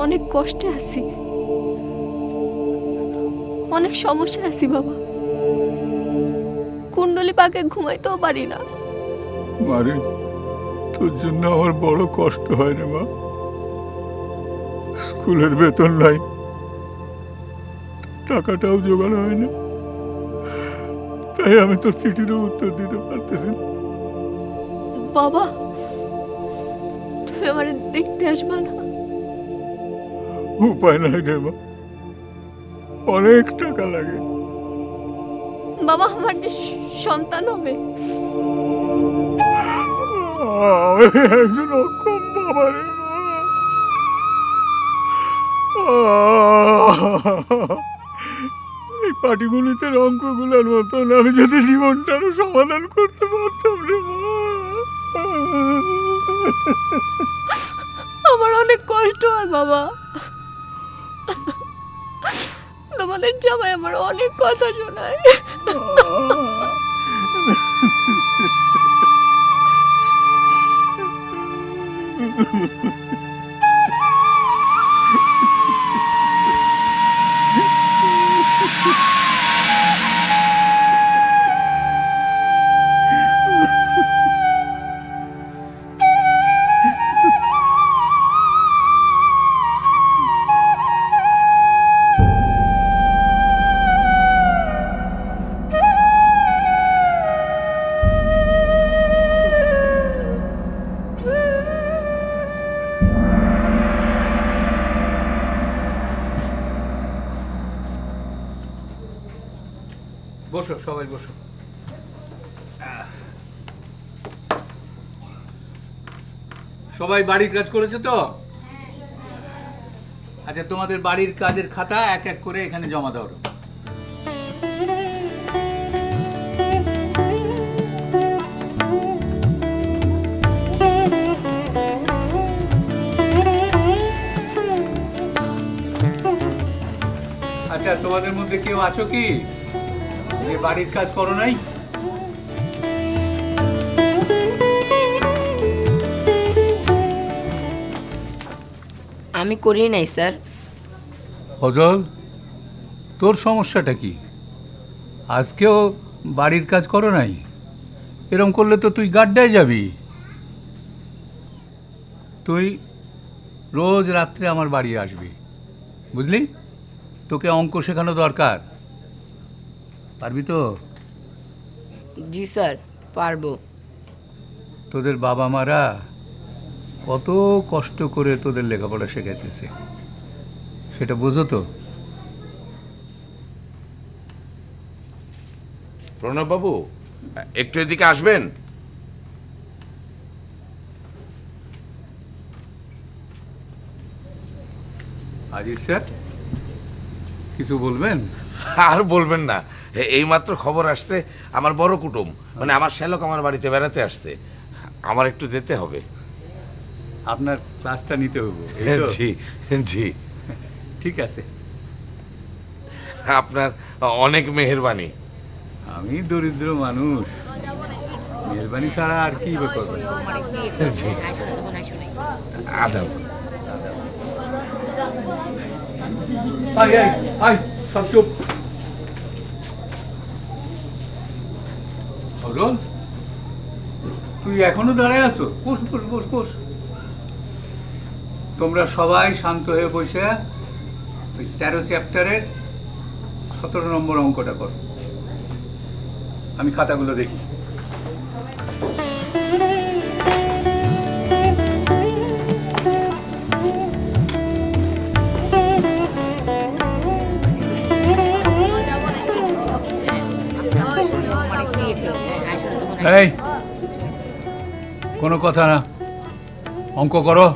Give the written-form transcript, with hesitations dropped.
অনেক কষ্টে আছি, অনেক সমস্যা আছি বাবা। কুণ্ডলি পাকে ঘুমাইতেও পারি না। মারে, তোর জন্য আমার বড় কষ্ট হয় রে মা। স্কুলের বেতন নাই, টাকাটাও জোগাড় হয় না, তাই আমি তোর চিঠিরও উত্তর দিতে পারতেছি না। বাবা, তুমি আমার দেখতে আসবা না? উপায় নাই রে মা, অনেক টাকা লাগে। বাবা, আমার সন্তান হবে। আমি একজন অক্ষম বাবা রে মা। এই পাটিগণিতের অঙ্কগুলোর মতন আমি যদি জীবনটারও সমাধান করতে পারতাম রে মা। আমার অনেক কষ্ট হয় বাবা। তোমাদের জামাই আমার অনেক কথা শোনায়। বসো, সবাই বসো। সবাই বাড়ির কাজ করেছো তো? আচ্ছা, তোমাদের বাড়ির কাজের খাতা এক এক করে এখানে জমা দাও। আচ্ছা, তোমাদের মধ্যে কেউ আছো কি যে বাড়ির কাজ করো নাই? আমি করি নাই স্যার। ফজল, তোর সমস্যাটা কি? আজকেও বাড়ির কাজ করো নাই? এরকম করলে তো তুই গাড্ডায় যাবি। তুই রোজ রাত্রে আমার বাড়ি আসবি, বুঝলি? তোকে অঙ্ক শেখানো দরকার, পারবি তো? জি স্যার, পারবো। তোদের বাবা মারা কত কষ্ট করে তোদের লেখাপড়া শেখাইতেছে, সেটা বোঝো তো? প্রণব বাবু, একটু এদিকে আসবেন। আজিজ স্যার, কিছু বলবেন? আর বলবেন না, এইমাত্র খবর আসছে আমার বড় কুটুম, মানে আমার শ্যালক আমার বাড়িতে বেড়াতে আসছে। আমার একটু যেতে হবে। আপনার ক্লাসটা নিতে হবে, এই তো? জি জি। ঠিক আছে। আপনার অনেক মেহেরবানি। আমি দরিদ্র মানুষ, মেহরবানি ছাড়া আর কি করবেন? জি, আদাব। আয় আয় আয়, সব চুপ। ফজল, তুই এখনো দাঁড়ায় আছো? বস বস বস বস। তোমরা সবাই শান্ত হয়ে বসে ওই 13 চ্যাপ্টারের 17 নম্বর অঙ্কটা করো। আমি খাতাগুলো দেখি। এই, কোনো কথা না, অঙ্ক করো।